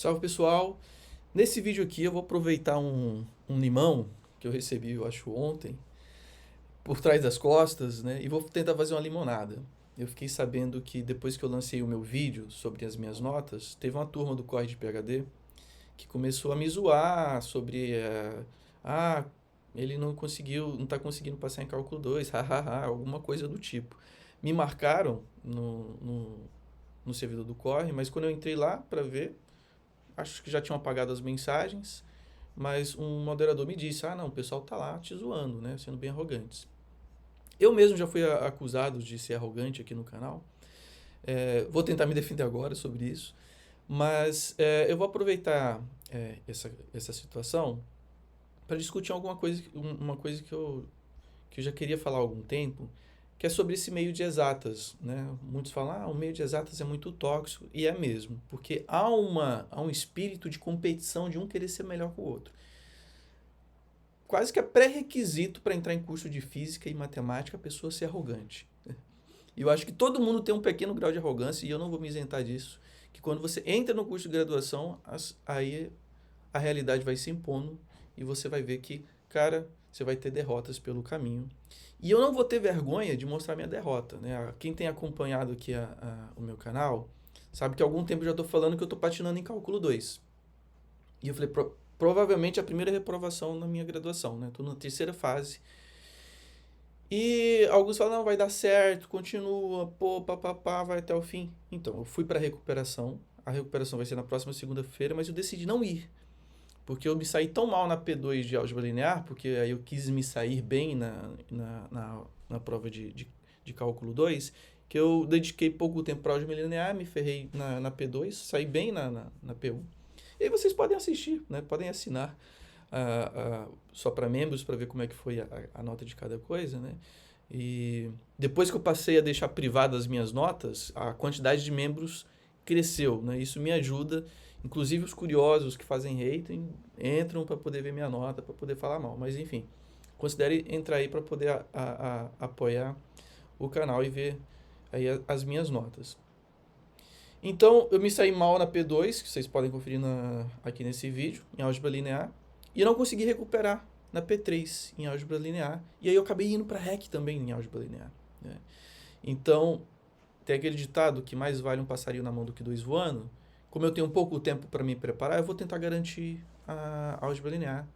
Salve pessoal! Nesse vídeo aqui eu vou aproveitar um limão que eu recebi, eu acho, ontem, por trás das costas, né? E vou tentar fazer uma limonada. Eu fiquei sabendo que depois que eu lancei o meu vídeo sobre as minhas notas, teve uma turma do Corre de PhD que começou a me zoar sobre ah, ele não conseguiu, não está conseguindo passar em cálculo 2, hahaha, alguma coisa do tipo. Me marcaram no servidor do Corre, mas quando eu entrei lá para ver, acho que já tinham apagado as mensagens, mas um moderador me disse: ah, não, o pessoal tá lá te zoando, né? Sendo bem arrogantes. Eu mesmo já fui acusado de ser arrogante aqui no canal. Vou tentar me defender agora sobre isso, mas eu vou aproveitar essa situação para discutir alguma coisa, uma coisa que eu já queria falar há algum tempo, que é sobre esse meio de exatas, né? Muitos falam, o meio de exatas é muito tóxico, e é mesmo, porque há um espírito de competição de um querer ser melhor que o outro. Quase que é pré-requisito para entrar em curso de física e matemática a pessoa ser arrogante. E eu acho que todo mundo tem um pequeno grau de arrogância, e eu não vou me isentar disso, que quando você entra no curso de graduação, aí a realidade vai se impondo, e você vai ver que, cara, você vai ter derrotas pelo caminho. E eu não vou ter vergonha de mostrar minha derrota, né? Quem tem acompanhado aqui o meu canal, sabe que há algum tempo eu já estou falando que eu estou patinando em cálculo 2. E eu falei, provavelmente a primeira reprovação na minha graduação, né? Estou na terceira fase. E alguns falam, não, vai dar certo, continua, pô, papapá, vai até o fim. Então, eu fui para a recuperação vai ser na próxima segunda-feira, mas eu decidi não ir. Porque eu me saí tão mal na P2 de álgebra linear, porque aí eu quis me sair bem na prova de cálculo 2, que eu dediquei pouco tempo para álgebra linear, me ferrei na P2, saí bem na P1. E aí vocês podem assistir, né? Podem assinar só para membros para ver como é que foi a nota de cada coisa, né? E depois que eu passei a deixar privadas as minhas notas, a quantidade de membros cresceu, né? Isso me ajuda. Inclusive os curiosos que fazem hating entram para poder ver minha nota, para poder falar mal. Mas enfim, considere entrar aí para poder apoiar o canal e ver aí as minhas notas. Então, eu me saí mal na P2, que vocês podem conferir aqui nesse vídeo, em álgebra linear, e eu não consegui recuperar na P3, em álgebra linear, e aí eu acabei indo para REC também em álgebra linear, né? Então, tem aquele ditado que mais vale um passarinho na mão do que dois voando. Como eu tenho pouco tempo para me preparar, eu vou tentar garantir a álgebra linear.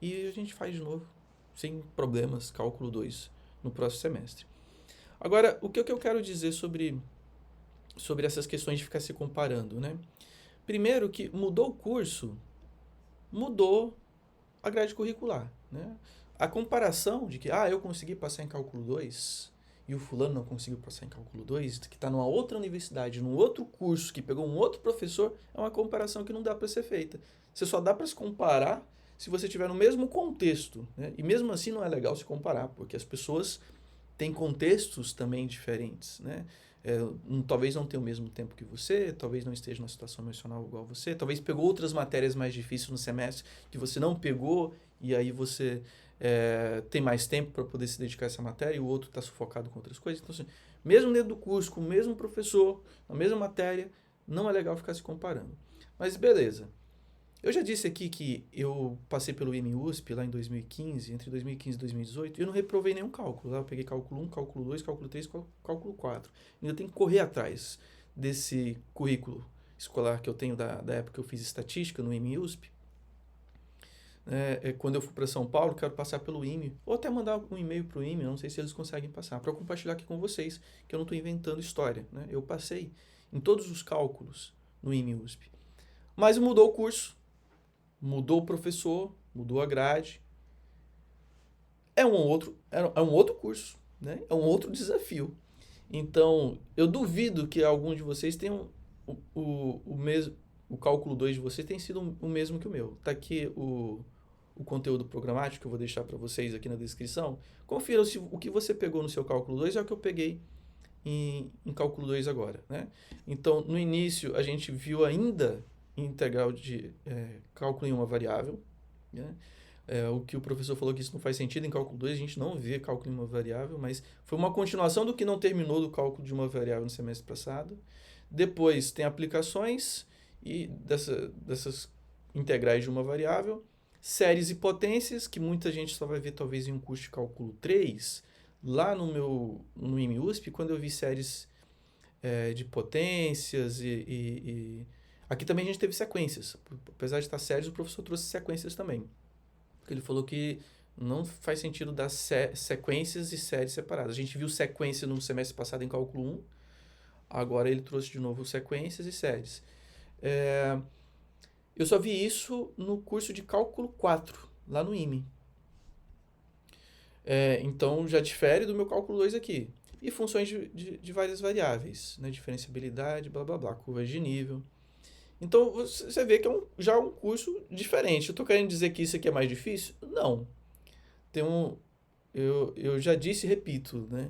E a gente faz de novo, sem problemas, cálculo 2 no próximo semestre. Agora, o que eu quero dizer sobre essas questões de ficar se comparando, né? Primeiro que mudou o curso, mudou a grade curricular, né? A comparação de que, eu consegui passar em cálculo 2 e o fulano não conseguiu passar em cálculo 2, que está numa outra universidade, num outro curso, que pegou um outro professor, é uma comparação que não dá para ser feita. Você só dá para se comparar se você estiver no mesmo contexto, né? E mesmo assim não é legal se comparar, porque as pessoas têm contextos também diferentes, né? Talvez não tenha o mesmo tempo que você, talvez não esteja numa situação emocional igual você, talvez pegou outras matérias mais difíceis no semestre que você não pegou, e aí você tem mais tempo para poder se dedicar a essa matéria, e o outro está sufocado com outras coisas. Então, assim, mesmo dentro do curso, com o mesmo professor, na mesma matéria, não é legal ficar se comparando. Mas beleza. Eu já disse aqui que eu passei pelo IME-USP lá em 2015, entre 2015 e 2018, e eu não reprovei nenhum cálculo. Eu peguei cálculo 1, cálculo 2, cálculo 3, cálculo 4. Ainda tenho que correr atrás desse currículo escolar que eu tenho da época que eu fiz estatística no IME-USP. Quando eu for para São Paulo, quero passar pelo IME, ou até mandar um e-mail para o IME, não sei se eles conseguem passar, para compartilhar aqui com vocês, que eu não estou inventando história, né? Eu passei em todos os cálculos no IME-USP. Mas mudou o curso, mudou o professor, mudou a grade. É um outro curso, né? É um outro desafio. Então, eu duvido que algum de vocês tenham o mesmo, o cálculo 2 de vocês tem sido o mesmo que o meu. Está aqui o conteúdo programático que eu vou deixar para vocês aqui na descrição. Confira se o que você pegou no seu cálculo 2 é o que eu peguei em cálculo 2 agora, né? Então, no início, a gente viu ainda integral de cálculo em uma variável, né? O que o professor falou que isso não faz sentido em cálculo 2, a gente não vê cálculo em uma variável, mas foi uma continuação do que não terminou do cálculo de uma variável no semestre passado. Depois tem aplicações e dessas integrais de uma variável, séries e potências, que muita gente só vai ver talvez em um curso de cálculo 3. Lá no IME-USP, quando eu vi séries de potências Aqui também a gente teve sequências. Apesar de estar séries, o professor trouxe sequências também. Porque ele falou que não faz sentido dar sequências e séries separadas. A gente viu sequência no semestre passado em cálculo 1, agora ele trouxe de novo sequências e séries. Eu só vi isso no curso de cálculo 4, lá no IME. Então já difere do meu cálculo 2 aqui. E funções de várias variáveis, né? Diferenciabilidade, blá blá blá, curvas de nível. Então você vê que já é um curso diferente. Eu estou querendo dizer que isso aqui é mais difícil? Não. Eu já disse e repito, né?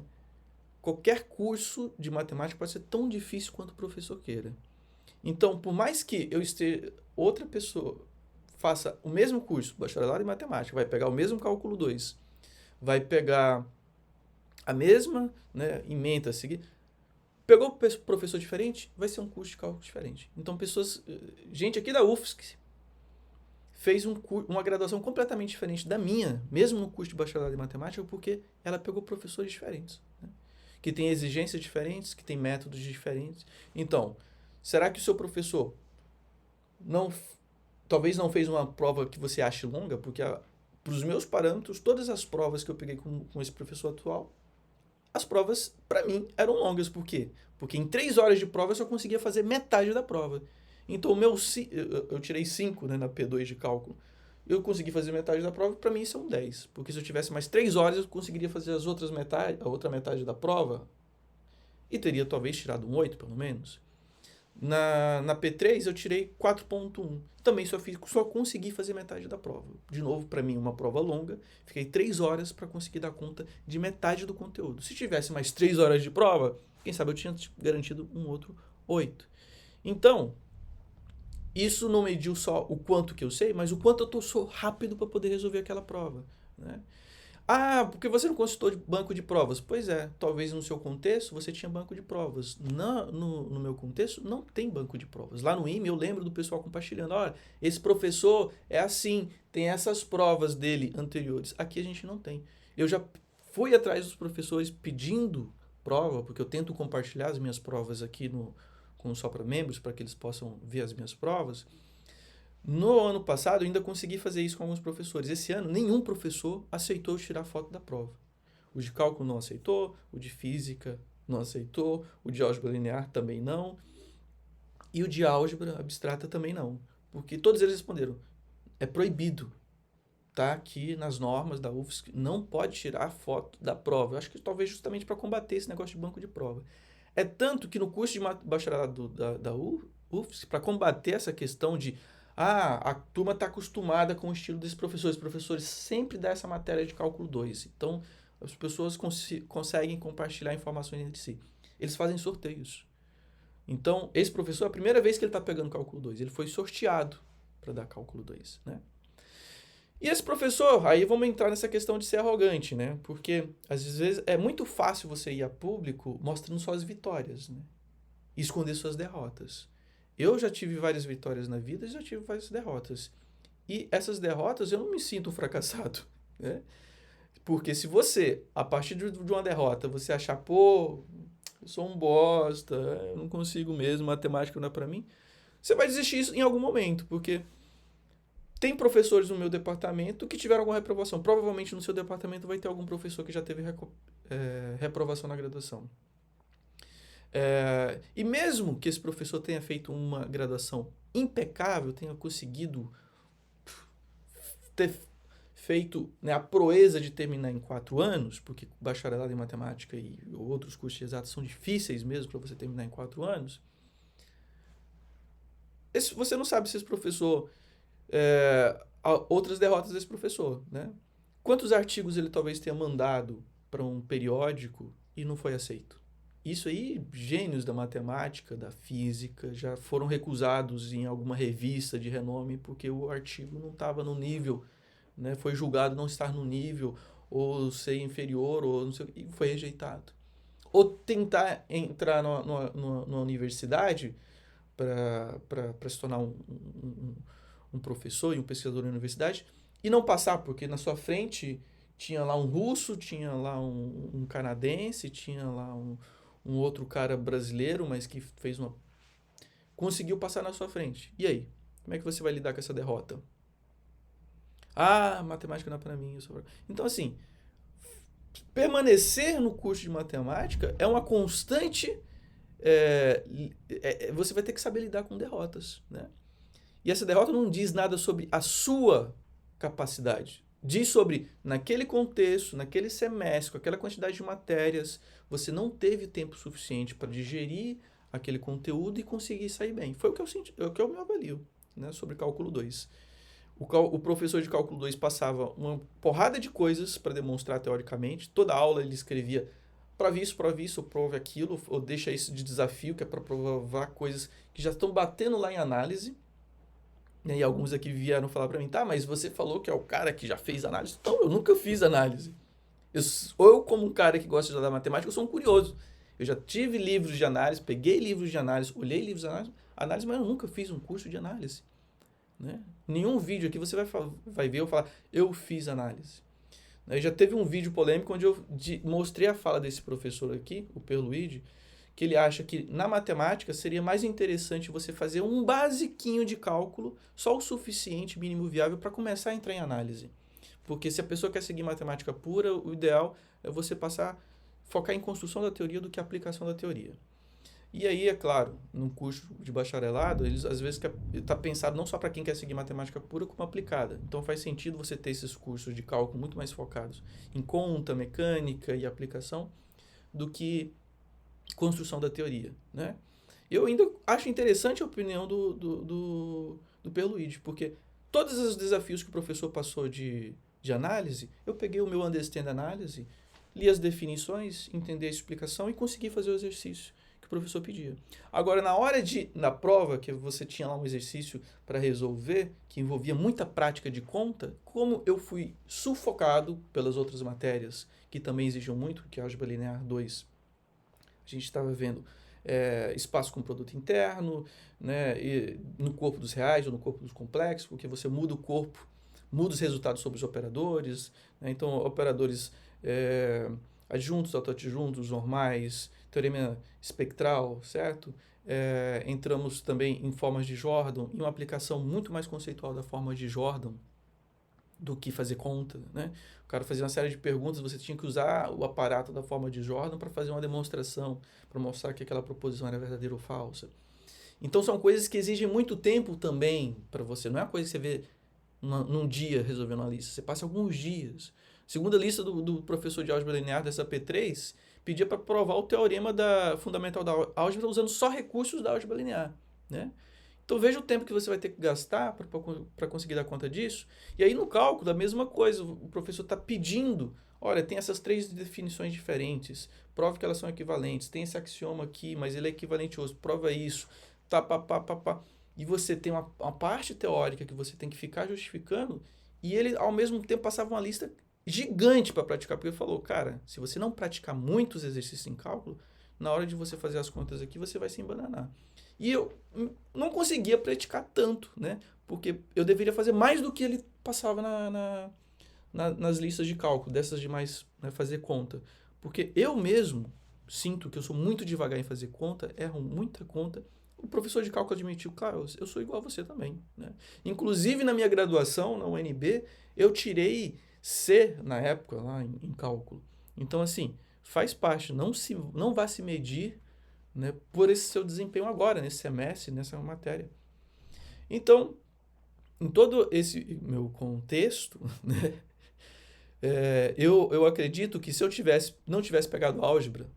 Qualquer curso de matemática pode ser tão difícil quanto o professor queira. Então, por mais que outra pessoa faça o mesmo curso, bacharelado em matemática, vai pegar o mesmo cálculo 2, vai pegar a mesma, né, ementa a seguir, pegou professor diferente, vai ser um curso de cálculo diferente. Então, gente aqui da UFSC fez uma graduação completamente diferente da minha, mesmo no curso de bacharelado em matemática, porque ela pegou professores diferentes, né, que têm exigências diferentes, que têm métodos diferentes. Então, será que o seu professor talvez não fez uma prova que você ache longa? Porque, para os meus parâmetros, todas as provas que eu peguei com esse professor atual, as provas, para mim, eram longas. Por quê? Porque em 3 horas de prova eu só conseguia fazer metade da prova. Então, eu tirei 5, né, na P2 de cálculo. Eu consegui fazer metade da prova, para mim são 10. Porque se eu tivesse mais 3 horas, eu conseguiria fazer a outra metade da prova e teria talvez tirado um 8, pelo menos. Na P3 eu tirei 4.1. Também só consegui fazer metade da prova. De novo, para mim, uma prova longa. Fiquei 3 horas para conseguir dar conta de metade do conteúdo. Se tivesse mais 3 horas de prova, quem sabe eu tinha garantido um outro 8. Então, isso não mediu só o quanto que eu sei, mas o quanto eu sou rápido para poder resolver aquela prova, né? Ah, porque você não consultou de banco de provas? Pois é, talvez no seu contexto você tinha banco de provas. No meu contexto não tem banco de provas. Lá no IME eu lembro do pessoal compartilhando, olha, esse professor é assim, tem essas provas dele anteriores. Aqui a gente não tem. Eu já fui atrás dos professores pedindo prova, porque eu tento compartilhar as minhas provas aqui com Só para Membros, para que eles possam ver as minhas provas. No ano passado, eu ainda consegui fazer isso com alguns professores. Esse ano, nenhum professor aceitou tirar foto da prova. O de cálculo não aceitou, o de física não aceitou, o de álgebra linear também não, e o de álgebra abstrata também não. Porque todos eles responderam, é proibido. Tá aqui nas normas da UFSC, não pode tirar foto da prova. Eu acho que talvez justamente para combater esse negócio de banco de prova. É tanto que no curso de bacharelado da UFSC, para combater essa questão de a turma está acostumada com o estilo desses professores. Os professores sempre dão essa matéria de cálculo 2. Então, as pessoas conseguem compartilhar informações entre si. Eles fazem sorteios. Então, esse professor, é a primeira vez que ele está pegando cálculo 2. Ele foi sorteado para dar cálculo 2, né? E esse professor, aí vamos entrar nessa questão de ser arrogante, né? Porque, às vezes, é muito fácil você ir a público mostrando suas vitórias, né? E esconder suas derrotas. Eu já tive várias vitórias na vida e já tive várias derrotas. E essas derrotas eu não me sinto fracassado, né? Porque se você, a partir de uma derrota, você achar, pô, eu sou um bosta, eu não consigo mesmo, matemática não é pra mim, você vai desistir em algum momento, porque tem professores no meu departamento que tiveram alguma reprovação. Provavelmente no seu departamento vai ter algum professor que já teve reprovação na graduação. E mesmo que esse professor tenha feito uma graduação impecável, tenha conseguido ter feito, né, a proeza de terminar em 4 anos, porque bacharelado em matemática e outros cursos de exatas são difíceis mesmo para você terminar em 4 anos, você não sabe se esse professor... outras derrotas desse professor, né? Quantos artigos ele talvez tenha mandado para um periódico e não foi aceito? Isso aí, gênios da matemática, da física, já foram recusados em alguma revista de renome porque o artigo não estava no nível, né? Foi julgado não estar no nível, ou ser inferior, ou não sei, e foi rejeitado. Ou tentar entrar numa universidade para se tornar um professor e um pesquisador na universidade e não passar, porque na sua frente tinha lá um russo, tinha lá um canadense, tinha lá um outro cara brasileiro, mas que conseguiu passar na sua frente. E aí? Como é que você vai lidar com essa derrota? Ah, matemática não é para mim. Então, assim, permanecer no curso de matemática é uma constante. Você vai ter que saber lidar com derrotas, né? E essa derrota não diz nada sobre a sua capacidade. Diz sobre, naquele contexto, naquele semestre, com aquela quantidade de matérias, você não teve tempo suficiente para digerir aquele conteúdo e conseguir sair bem. Foi o que eu senti, o que eu me avalio, né, sobre cálculo 2. O professor de cálculo 2 passava uma porrada de coisas para demonstrar teoricamente. Toda aula ele escrevia prove isso, ou prove aquilo, ou deixa isso de desafio, que é para provar coisas que já estão batendo lá em análise. E alguns aqui vieram falar para mim, tá, mas você falou que é o cara que já fez análise. Então, eu nunca fiz análise. Eu como um cara que gosta de estudar matemática, eu sou um curioso. Eu já tive livros de análise, peguei livros de análise, olhei livros de análise, mas eu nunca fiz um curso de análise. Né? Nenhum vídeo aqui você vai ver eu falar, eu fiz análise. Já teve um vídeo polêmico onde eu mostrei a fala desse professor aqui, o Perluigi, que ele acha que na matemática seria mais interessante você fazer um basiquinho de cálculo, só o suficiente, mínimo viável, para começar a entrar em análise. Porque se a pessoa quer seguir matemática pura, o ideal é você focar em construção da teoria do que aplicação da teoria. E aí, é claro, no curso de bacharelado, eles às vezes está pensado não só para quem quer seguir matemática pura, como aplicada. Então faz sentido você ter esses cursos de cálculo muito mais focados em conta, mecânica e aplicação do que construção da teoria, né? Eu ainda acho interessante a opinião do Perluigi, porque todos os desafios que o professor passou de análise, eu peguei o meu Understand Análise, li as definições, entendi a explicação e consegui fazer o exercício que o professor pedia. Agora, na prova, que você tinha lá um exercício para resolver, que envolvia muita prática de conta, como eu fui sufocado pelas outras matérias, que também exigiam muito, que é a Álgebra Linear 2, a gente estava vendo espaço com produto interno, né, e no corpo dos reais ou no corpo dos complexos, porque você muda o corpo, muda os resultados sobre os operadores, né, então operadores adjuntos, autoadjuntos, normais, teorema espectral, certo? Entramos também em formas de Jordan, e uma aplicação muito mais conceitual da forma de Jordan do que fazer conta, né? O cara fazia uma série de perguntas, você tinha que usar o aparato da forma de Jordan para fazer uma demonstração, para mostrar que aquela proposição era verdadeira ou falsa. Então são coisas que exigem muito tempo também para você. Não é uma coisa que você vê num dia resolvendo uma lista. Você passa alguns dias. Segunda lista do professor de álgebra linear dessa P3 pedia para provar o teorema fundamental da álgebra usando só recursos da álgebra linear, né? Então veja o tempo que você vai ter que gastar para conseguir dar conta disso. E aí no cálculo, a mesma coisa, o professor está pedindo, olha, tem essas 3 definições diferentes, prove que elas são equivalentes, tem esse axioma aqui, mas ele é equivalentioso, prova isso, tá, pá, pá, pá, pá. E você tem uma parte teórica que você tem que ficar justificando, e ele ao mesmo tempo passava uma lista gigante para praticar, porque ele falou, cara, se você não praticar muitos exercícios em cálculo, na hora de você fazer as contas aqui, você vai se embananar. E eu não conseguia praticar tanto, né? Porque eu deveria fazer mais do que ele passava nas listas de cálculo, dessas de mais, né, fazer conta. Porque eu mesmo sinto que eu sou muito devagar em fazer conta, erro muita conta. O professor de cálculo admitiu, claro, eu sou igual a você também, né? Inclusive na minha graduação, na UNB, eu tirei C na época, lá em cálculo. Então, assim, faz parte, não vá se medir, né, por esse seu desempenho agora, nesse semestre, nessa matéria. Então, em todo esse meu contexto, né, eu acredito que se eu não tivesse pegado álgebra,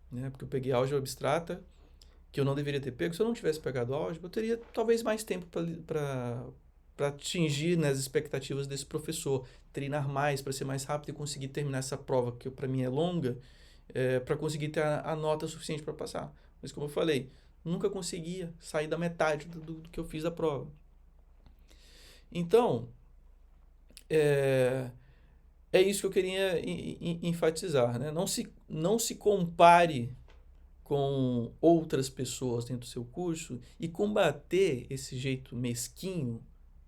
né, porque eu peguei álgebra abstrata, que eu não deveria ter pego, se eu não tivesse pegado álgebra, eu teria talvez mais tempo para atingir, né, as expectativas desse professor, treinar mais para ser mais rápido e conseguir terminar essa prova, que para mim é longa, para conseguir ter a nota suficiente para passar. Mas como eu falei, nunca conseguia sair da metade do que eu fiz da prova. Então, é isso que eu queria enfatizar, né? Não se compare com outras pessoas dentro do seu curso e combater esse jeito mesquinho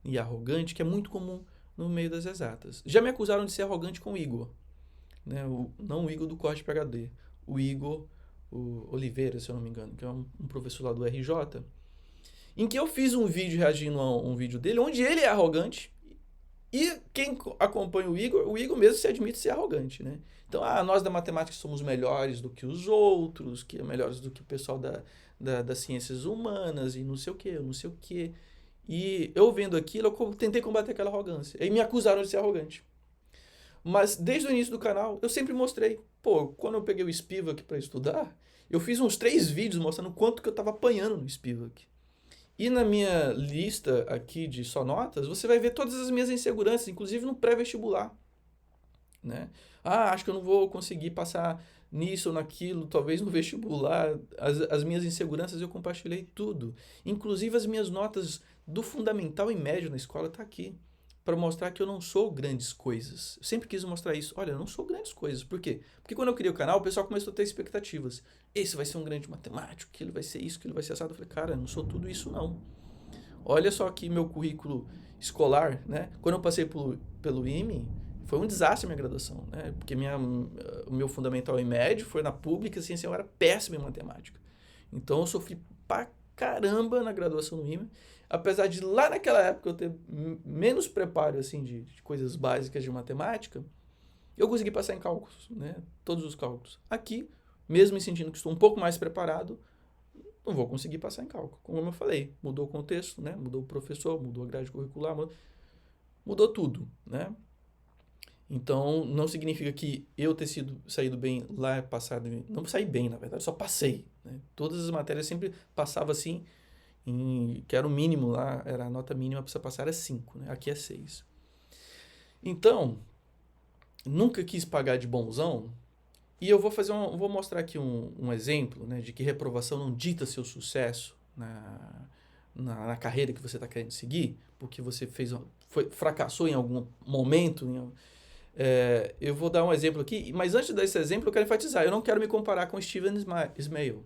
e arrogante que é muito comum no meio das exatas. Já me acusaram de ser arrogante com o Igor, né? Não o Igor do corte PhD, o Igor o Oliveira, se eu não me engano, que é um professor lá do RJ, em que eu fiz um vídeo reagindo a um vídeo dele, onde ele é arrogante, e quem acompanha o Igor mesmo se admite ser arrogante, né? Então, nós da matemática somos melhores do que os outros, que é melhores do que o pessoal das ciências humanas e não sei o que, não sei o que. E eu vendo aquilo, eu tentei combater aquela arrogância. E me acusaram de ser arrogante. Mas desde o início do canal, eu sempre mostrei. Pô, quando eu peguei o Spivak para estudar, eu fiz uns 3 vídeos mostrando quanto que eu estava apanhando no Spivak. E na minha lista aqui de só notas, você vai ver todas as minhas inseguranças, inclusive no pré-vestibular, né? Acho que eu não vou conseguir passar nisso ou naquilo, talvez no vestibular. As minhas inseguranças eu compartilhei tudo. Inclusive as minhas notas do fundamental e médio na escola tá aqui, para mostrar que eu não sou grandes coisas. Eu sempre quis mostrar isso. Olha, eu não sou grandes coisas. Por quê? Porque quando eu criei o canal, o pessoal começou a ter expectativas. Esse vai ser um grande matemático, aquilo vai ser isso, aquilo vai ser assado. Eu falei, cara, eu não sou tudo isso não. Olha só aqui meu currículo escolar, né? Quando eu passei pelo IME, foi um desastre a minha graduação, né? Porque o meu fundamental e médio foi na pública, assim, eu era péssimo em matemática. Então eu sofri pra caramba na graduação no IME, apesar de lá naquela época eu ter menos preparo, assim, de coisas básicas de matemática, eu consegui passar em cálculos, né? Todos os cálculos. Aqui, mesmo me sentindo que estou um pouco mais preparado, não vou conseguir passar em cálculo. Como eu falei, mudou o contexto, né? Mudou o professor, mudou a grade curricular, mudou tudo, né? Então, não significa que eu ter saído bem lá passado, não saí bem, na verdade, só passei, né? Todas as matérias sempre passava assim, que era o mínimo lá, era a nota mínima para você passar era 5, né? Aqui é 6. Então, nunca quis pagar de bonzão, e eu vou mostrar aqui um exemplo, né, de que reprovação não dita seu sucesso na carreira que você está querendo seguir, porque você fracassou em algum momento. Eu vou dar um exemplo aqui, mas antes desse exemplo eu quero enfatizar, eu não quero me comparar com Steven Ismail.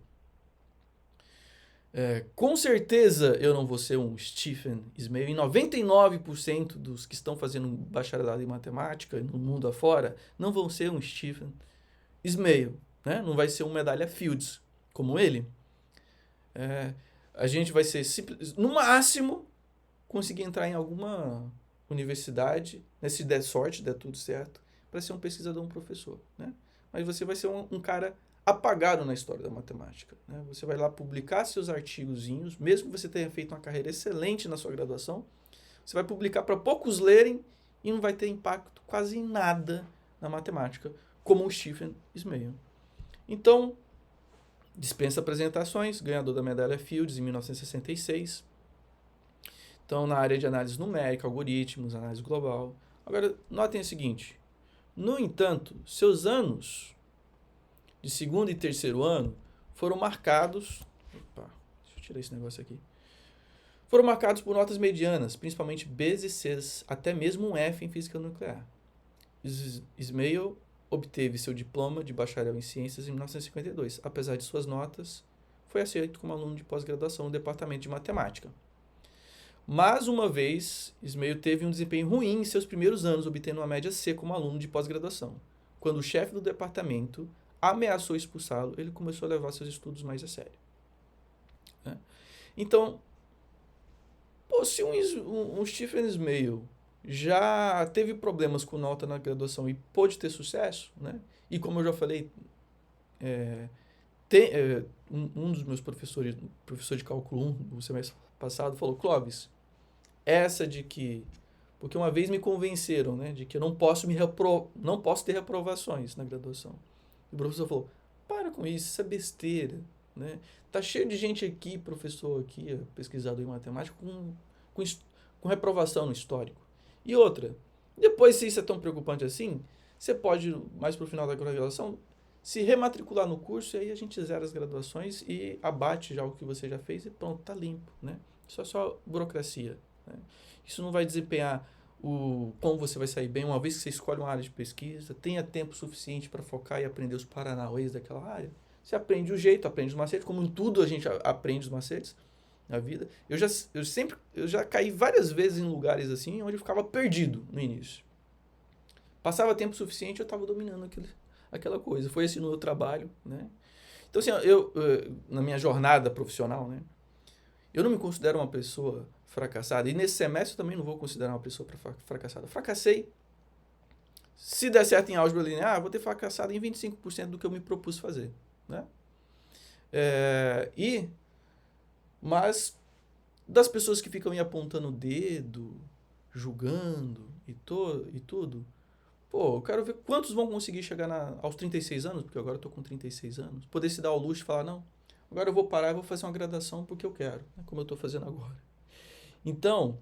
Com certeza eu não vou ser um Stephen Ismail, e 99% dos que estão fazendo bacharelado em matemática no mundo afora não vão ser um Stephen Ismail, né? Não vai ser um medalha Fields como ele. A gente vai ser, no máximo, conseguir entrar em alguma universidade, né, se der sorte, der tudo certo, para ser um pesquisador, um professor, né? Mas você vai ser um cara apagado na história da matemática, né? Você vai lá publicar seus artigozinhos, mesmo que você tenha feito uma carreira excelente na sua graduação, você vai publicar para poucos lerem e não vai ter impacto quase em nada na matemática, como o Stephen Ismail. Então, dispensa apresentações, ganhador da medalha Fields em 1966. Então, na área de análise numérica, algoritmos, análise global. Agora, notem o seguinte. No entanto, seus anos de segundo e terceiro ano foram marcados... Opa, deixa eu tirar esse negócio aqui. Foram marcados por notas medianas, principalmente Bs e Cs, até mesmo um F em física nuclear. Ismail obteve seu diploma de bacharel em ciências em 1952. Apesar de suas notas, foi aceito como aluno de pós-graduação no departamento de matemática. Mais uma vez, Ismail teve um desempenho ruim em seus primeiros anos, obtendo uma média C como aluno de pós-graduação. Quando o chefe do departamento ameaçou expulsá-lo, ele começou a levar seus estudos mais a sério. Né? Então, se um Stephen Ismail já teve problemas com nota na graduação e pôde ter sucesso, né? E como eu já falei, um dos meus professores, professor de cálculo 1 do semestre passado, falou, Clóvis, essa de que... Porque uma vez me convenceram, né, de que eu não posso ter reprovações na graduação. E o professor falou, para com isso é besteira. Né? Tá cheio de gente aqui, professor aqui, pesquisador em matemática, com reprovação no histórico. E outra, depois, se isso é tão preocupante assim, você pode, mais para o final da graduação, se rematricular no curso, e aí a gente zera as graduações e abate já o que você já fez e pronto, tá limpo. Né? Isso é só burocracia. Né? Isso não vai desempenhar como você vai sair bem, uma vez que você escolhe uma área de pesquisa, tenha tempo suficiente para focar e aprender os paranauês daquela área, Você aprende o jeito, aprende os macetes, como em tudo a gente aprende os macetes na vida. Eu já caí várias vezes em lugares assim, onde eu ficava perdido no início. Passava tempo suficiente, eu estava dominando aquela coisa. Foi assim no meu trabalho, né? Então, assim, na minha jornada profissional, né? Eu não me considero uma pessoa fracassada. E nesse semestre eu também não vou considerar uma pessoa fracassada. Fracassei. Se der certo em álgebra linear, vou ter fracassado em 25% do que eu me propus fazer, né? Mas das pessoas que ficam me apontando o dedo, julgando e tudo, pô, eu quero ver quantos vão conseguir chegar aos 36 anos, porque agora eu tô com 36 anos, poder se dar ao luxo e falar, não, agora eu vou parar e vou fazer uma graduação porque eu quero, né, como eu tô fazendo agora. Então,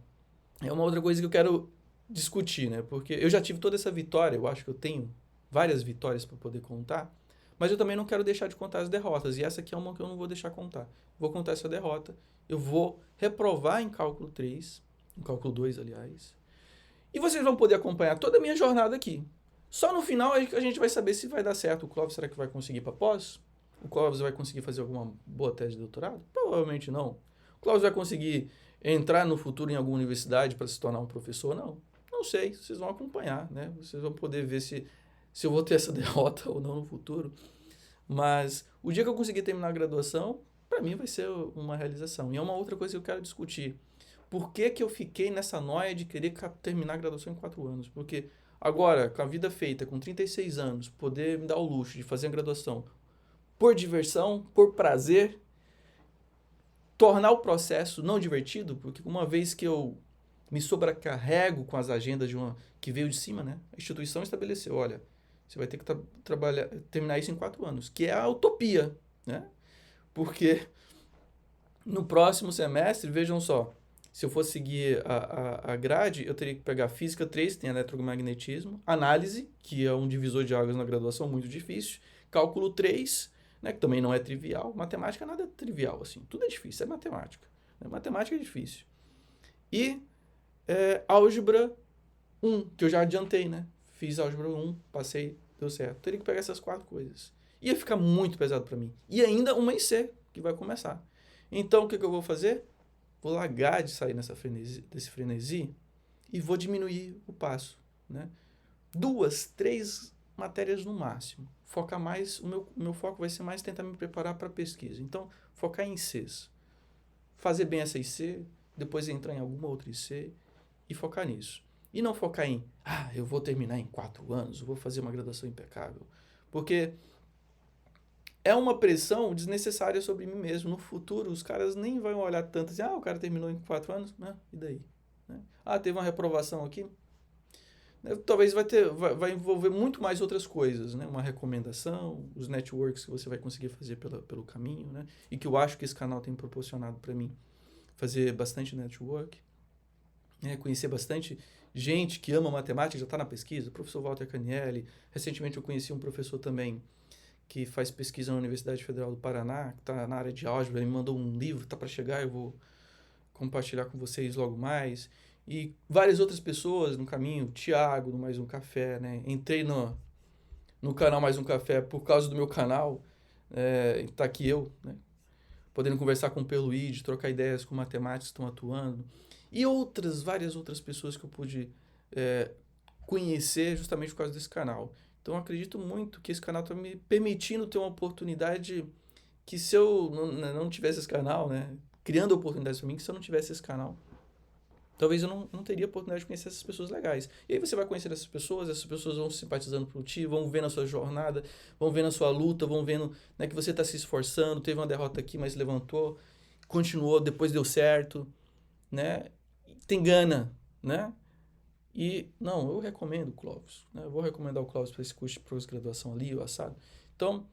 é uma outra coisa que eu quero discutir, né? Porque eu já tive toda essa vitória, eu acho que eu tenho várias vitórias para poder contar, mas eu também não quero deixar de contar as derrotas, e essa aqui é uma que eu não vou deixar contar. Vou contar essa derrota, eu vou reprovar em cálculo 3, em cálculo 2, aliás, e vocês vão poder acompanhar toda a minha jornada aqui. Só no final a gente vai saber se vai dar certo. O Clóvis, será que vai conseguir para pós? O Clóvis vai conseguir fazer alguma boa tese de doutorado? Provavelmente não. O Clóvis vai conseguir entrar no futuro em alguma universidade para se tornar um professor? Não. Não sei. Vocês vão acompanhar, né? Vocês vão poder ver se eu vou ter essa derrota ou não no futuro. Mas o dia que eu conseguir terminar a graduação, para mim vai ser uma realização. E é uma outra coisa que eu quero discutir. Por que eu fiquei nessa noia de querer terminar a graduação em 4 anos? Porque agora, com a vida feita, com 36 anos, poder me dar o luxo de fazer a graduação por diversão, por prazer, tornar o processo não divertido, porque uma vez que eu me sobrecarrego com as agendas que veio de cima, né? A instituição estabeleceu, olha, você vai ter que terminar isso em 4 anos, que é a utopia, né? Porque no próximo semestre, vejam só, se eu fosse seguir a grade, eu teria que pegar Física 3, que tem eletromagnetismo, Análise, que é um divisor de águas na graduação, muito difícil, Cálculo 3, né, que também não é trivial, Matemática nada é trivial, assim, tudo é difícil, é matemática. Né? Matemática é difícil. E Álgebra 1, que eu já adiantei, né? Fiz Álgebra 1, passei, deu certo. Eu teria que pegar essas 4 coisas. Ia ficar muito pesado para mim. E ainda uma IC, que vai começar. Então, o que eu vou fazer? Vou largar de sair desse frenesi e vou diminuir o passo, né? 2, 3 matérias no máximo. Focar mais, o meu foco vai ser mais tentar me preparar para a pesquisa. Então, focar em ICs. Fazer bem essa IC, depois entrar em alguma outra IC e focar nisso. E não focar em, eu vou terminar em 4 anos, eu vou fazer uma graduação impecável. Porque é uma pressão desnecessária sobre mim mesmo. No futuro, os caras nem vão olhar tanto assim, o cara terminou em 4 anos, né? E daí? Né? Teve uma reprovação aqui. Talvez vai envolver muito mais outras coisas, né? Uma recomendação, os networks que você vai conseguir fazer pelo caminho, né? E que eu acho que esse canal tem proporcionado para mim. Fazer bastante network, né? Conhecer bastante gente que ama matemática, já está na pesquisa, o professor Walter Canielli. Recentemente eu conheci um professor também que faz pesquisa na Universidade Federal do Paraná, que está na área de álgebra, ele me mandou um livro, está para chegar, eu vou compartilhar com vocês logo mais. E várias outras pessoas no caminho, Thiago, no Mais Um Café, né? Entrei no canal Mais Um Café por causa do meu canal, tá aqui eu, né? Podendo conversar com o Peluíde, trocar ideias com matemáticos que estão atuando. E várias outras pessoas que eu pude conhecer justamente por causa desse canal. Então, eu acredito muito que esse canal está me permitindo ter uma oportunidade que se eu não tivesse esse canal, né? Criando oportunidades para mim, que se eu não tivesse esse canal, talvez eu não teria oportunidade de conhecer essas pessoas legais. E aí você vai conhecer essas pessoas vão simpatizando por ti, vão vendo a sua jornada, vão vendo a sua luta, vão vendo, né, que você está se esforçando, teve uma derrota aqui, mas levantou, continuou, depois deu certo, né? Tem gana, né? E, não, eu recomendo o Clóvis. Né? Eu vou recomendar o Clóvis para esse curso de pós-graduação ali, o assado. Então,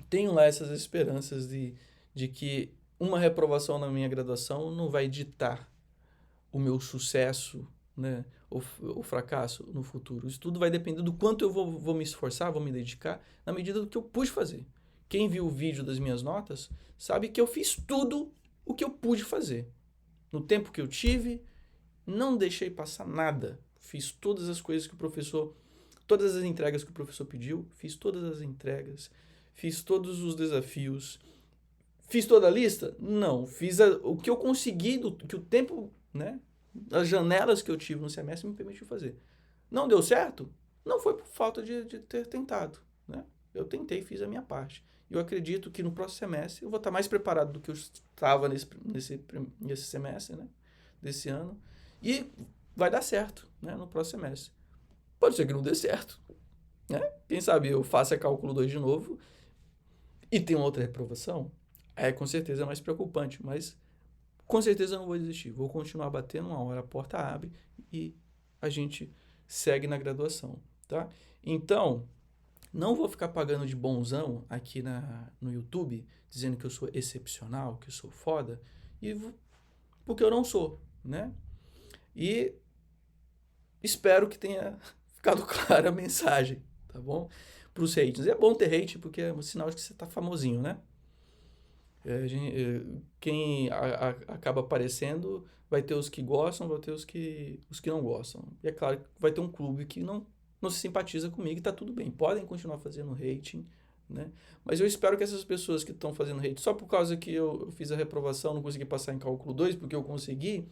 tenho lá essas esperanças de que uma reprovação na minha graduação não vai ditar o meu sucesso, né? O fracasso no futuro. Isso tudo vai depender do quanto eu vou me esforçar, vou me dedicar, na medida do que eu pude fazer. Quem viu o vídeo das minhas notas sabe que eu fiz tudo o que eu pude fazer. No tempo que eu tive, não deixei passar nada. Fiz todas as coisas que o professor... Todas as entregas que o professor pediu, fiz todas as entregas. fiz todos os desafios. Fiz toda a lista? Não. Fiz o que eu consegui, que o tempo, né? As janelas que eu tive no semestre me permitiu fazer. Não deu certo? Não foi por falta de ter tentado, né? Eu tentei, fiz a minha parte. Eu acredito que no próximo semestre eu vou estar mais preparado do que eu estava nesse semestre, né? Desse ano. E vai dar certo, né? No próximo semestre. Pode ser que não dê certo, né? Quem sabe eu faça cálculo 2 de novo e tenha uma outra reprovação. É, com certeza é mais preocupante, mas com certeza eu não vou desistir. Vou continuar batendo, uma hora a porta abre e a gente segue na graduação, tá? Então, não vou ficar pagando de bonzão aqui no YouTube, dizendo que eu sou excepcional, que eu sou foda, porque eu não sou, né? E espero que tenha ficado clara a mensagem, tá bom? Para os haters. É bom ter hate porque é um sinal de que você tá famosinho, né? Quem acaba aparecendo vai ter os que gostam, vai ter os que não gostam. E é claro que vai ter um clube que não se simpatiza comigo e tá tudo bem. Podem continuar fazendo hating, né? Mas eu espero que essas pessoas que estão fazendo hate só por causa que eu fiz a reprovação, não consegui passar em cálculo 2 porque eu consegui,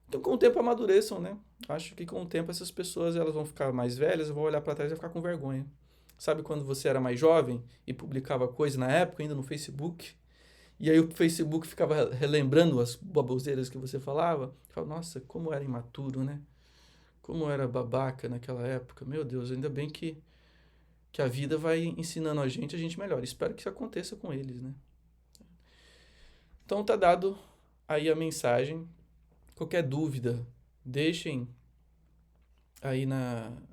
então com o tempo amadureçam, né? Acho que com o tempo essas pessoas elas vão ficar mais velhas, vão olhar para trás e vão ficar com vergonha. Sabe quando você era mais jovem e publicava coisa na época ainda no Facebook? E aí o Facebook ficava relembrando as baboseiras que você falava. Falava, nossa, como era imaturo, né? Como era babaca naquela época. Meu Deus, ainda bem que a vida vai ensinando a gente melhor. Espero que isso aconteça com eles, né? Então tá dado aí a mensagem. Qualquer dúvida, deixem aí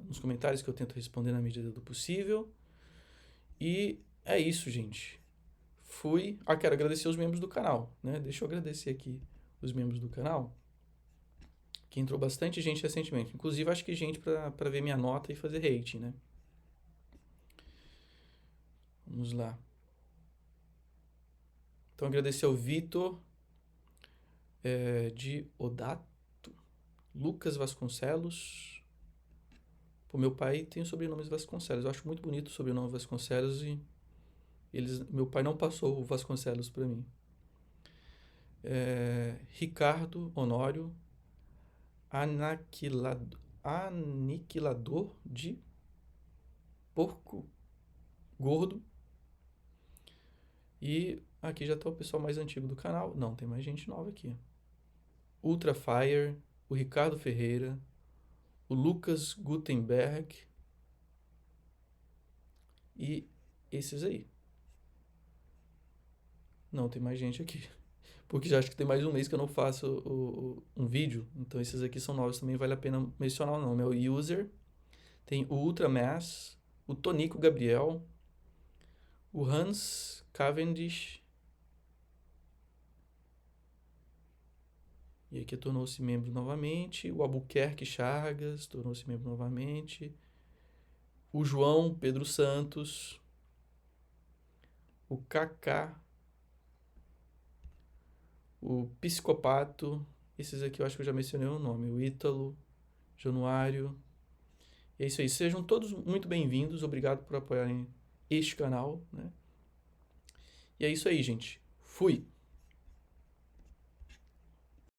nos comentários que eu tento responder na medida do possível. E é isso, gente. Quero agradecer os membros do canal, né? Deixa eu agradecer aqui os membros do canal, que entrou bastante gente recentemente. Inclusive, acho que gente para ver minha nota e fazer rating, né? Vamos lá. Então, agradecer ao Vitor de Odato, Lucas Vasconcelos. Pô, meu pai tem o sobrenome Vasconcelos. Eu acho muito bonito o sobrenome Vasconcelos e meu pai não passou o Vasconcelos para mim. Ricardo Honório, aniquilador de porco gordo. E aqui já está o pessoal mais antigo do canal. Não, tem mais gente nova aqui. Ultrafire, o Ricardo Ferreira, o Lucas Gutenberg e esses aí. Não, tem mais gente aqui. Porque já acho que tem mais um mês que eu não faço um vídeo. Então esses aqui são novos também, vale a pena mencionar o nome. É o User, tem o Ultramass, o Tonico Gabriel, o Hans Cavendish. E aqui tornou-se membro novamente. O Albuquerque Chagas tornou-se membro novamente. O João Pedro Santos. O Kaká. O Psicopato. Esses aqui eu acho que eu já mencionei o nome. O Ítalo. Januário. E é isso aí. Sejam todos muito bem-vindos. Obrigado por apoiarem este canal, né? E é isso aí, gente. Fui!